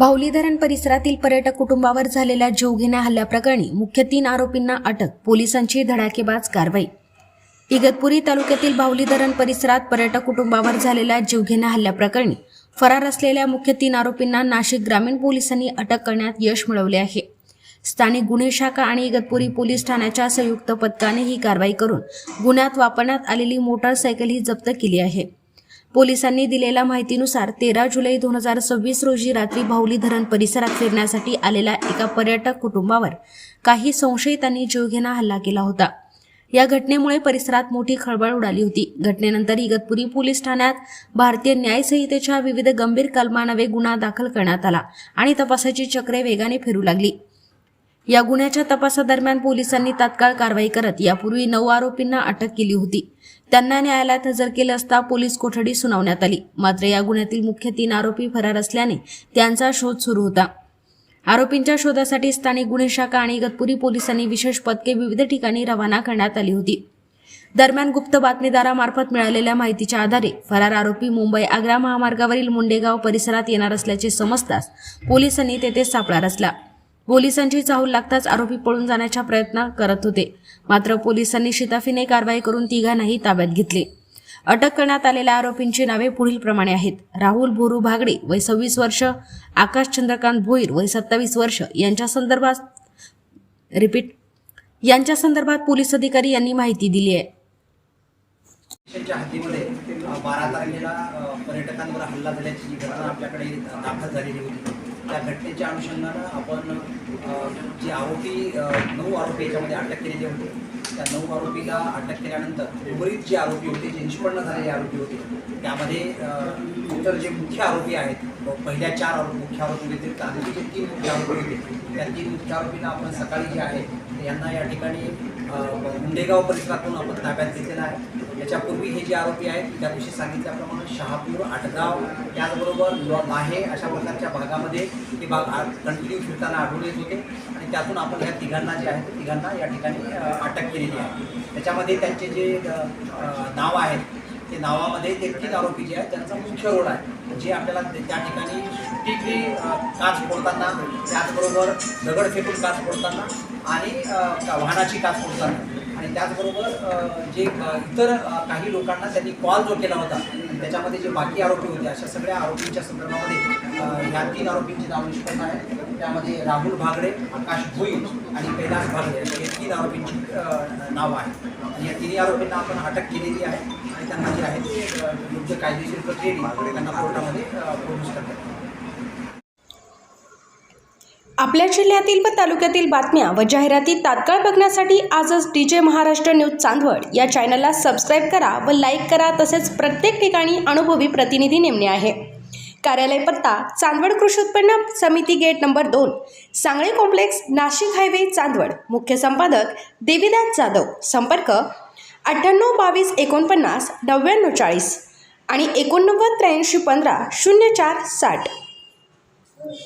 भावली धरण परिसरातील पर्यटक कुटुंबावर झालेल्या जीवघेण्या हल्ल्याप्रकरणी मुख्य 3 आरोपींना अटक, पोलिसांची धडाकेबाज कारवाई। इगतपुरी तालुक्यातील भावली धरण परिसरात पर्यटक कुटुंबावर झालेल्या जीवघेण्या हल्ल्याप्रकरणी फरार असलेल्या मुख्य 3 आरोपींना नाशिक ग्रामीण पोलिसांनी अटक करण्यात यश मिळवले आहे। स्थानिक गुन्हे शाखा आणि इगतपुरी पोलीस ठाण्याच्या संयुक्त पथकाने ही कारवाई करून गुन्ह्यात वापरण्यात आलेली मोटारसायकल ही जप्त केली आहे। पोलिसांनी दिलेल्या माहितीनुसार 13 जुलै 2026 रोजी रात्री भावली धरण परिसरात फिरण्यासाठी आलेल्या एका पर्यटक कुटुंबावर काही संशयितांनी जीवघेणा हल्ला केला होता। या घटनेमुळे परिसरात मोठी खळबळ उडाली होती। घटनेनंतर इगतपुरी पोलीस ठाण्यात भारतीय न्याय संहितेच्या विविध गंभीर कलमान्वये गुन्हा दाखल करण्यात आला आणि तपासाची चक्रे वेगाने फिरू लागली। या गुन्ह्याच्या तपासादरम्यान पोलिसांनी तात्काळ कारवाई करत यापूर्वी 9 आरोपींना अटक केली होती। त्यांना न्यायालयात हजर केले असता पोलीस कोठडी सुनावण्यात आली। मात्र या गुन्ह्यातील मुख्य 3 आरोपी फरार असल्याने त्यांचा शोध सुरू होता। आरोपींच्या शोधासाठी स्थानिक गुन्हे शाखा आणि इगतपुरी पोलिसांनी विशेष पथके विविध ठिकाणी रवाना करण्यात आली होती। दरम्यान गुप्त बातमीदारामार्फत मिळालेल्या माहितीच्या आधारे फरार आरोपी मुंबई आग्रा महामार्गावरील मुंडेगाव परिसरात येणार असल्याचे समजताच पोलिसांनी तेथे सापळा रचला। पोलिसांची चाहूल लागताच आरोपी पळून जाण्याचा प्रयत्न करत होते। मात्र पोलिसांनी शिताफीने कारवाई करून तिघांनाही ताब्यात घेतले। अटक करण्यात आलेल्या आरोपींची नावे पुढील प्रमाणे आहेत: राहुल भोरू भागडे वय 26 वर्ष, आकाश चंद्रकांत भोईर वय 27 वर्ष। यांच्या संदर्भात पोलीस अधिकारी यांनी माहिती दिली आहे। हद्दीमध्ये 12 तारखेला पर्यटकांवर हल्ला झाल्याची घटना आपल्याकडे दाखल झालेली होती। त्या घटनेच्या अनुषंगानं आपण जे आरोपी 9 आरोपी याच्यामध्ये अटक केलेले होते, त्या 9 आरोपीला अटक केल्यानंतर उर्वरित जे आरोपी होते, जे निष्पन्न झालेले आरोपी होते, त्यामध्ये इतर जे मुख्य आरोपी आहेत, पहिल्या 4 मुख्य आरोपी व्यतिरिक्त आणखी जे 3 मुख्य आरोपी होते, त्या 3 मुख्य आरोपींना आपण सकाळी जे आहे यांना या ठिकाणी मुंडेगाव परिसरातून आपण ताब्यात घेतलेला आहे। याच्यापूर्वी हे जे आरोपी आहेत त्याविषयी सांगितल्याप्रमाणे शहापूर, आटगाव त्याचबरोबर लाहे अशा प्रकारच्या भागामध्ये हे भाग कंटिन्यू फिरताना आढळून येत होते आणि त्यातून आपण ह्या तिघांना जे आहे तिघांना या ठिकाणी अटक केलेली आहे। त्याच्यामध्ये त्यांचे जे नाव आहेत ते नावामध्ये ते 3 आरोपी जे आहेत त्यांचा मुख्य रोल आहे, जे आपल्याला त्या ठिकाणी सुट्टीतली काच फोडताना, त्याचबरोबर दगड फेकून काच फोडताना आणि वाहनाची काच फोडताना आणि त्याचबरोबर जे इतर काही लोकांना त्यांनी कॉल जो केला होता त्याच्यामध्ये जे बाकी आरोपी होते अशा सगळ्या आरोपींच्या संदर्भामध्ये ह्या 3 आरोपींचे नाव निष्पन्न आहे। त्यामध्ये राहुल भागडे, आकाश भोईर आणि कैलास भागडे हे 3 आरोपींची नावं आहेत आणि या 3 आरोपींना आपण अटक केलेली आहे आणि त्यांना जे आहे ते योग्य कायदेशीर प्रक्रियेने त्यांना कोर्टामध्ये प्रोड्यूस करतात। आपल्या जिल्ह्यातील व तालुक्यातील बातम्या व जाहिराती तात्काळ बघण्यासाठी आजच DJ महाराष्ट्र न्यूज चांदवड या चॅनलला सबस्क्राईब करा व लाईक करा। तसेच प्रत्येक ठिकाणी अनुभवी प्रतिनिधी नेमणे आहे। कार्यालय पत्ता: चांदवड कृषी उत्पन्न समिती gate number 2, Sangle complex, Nashik highway, Chandwad. मुख्य संपादक देवीदास जाधव। संपर्क 98 22 49 99 40 आणि 89 83 15 04 60।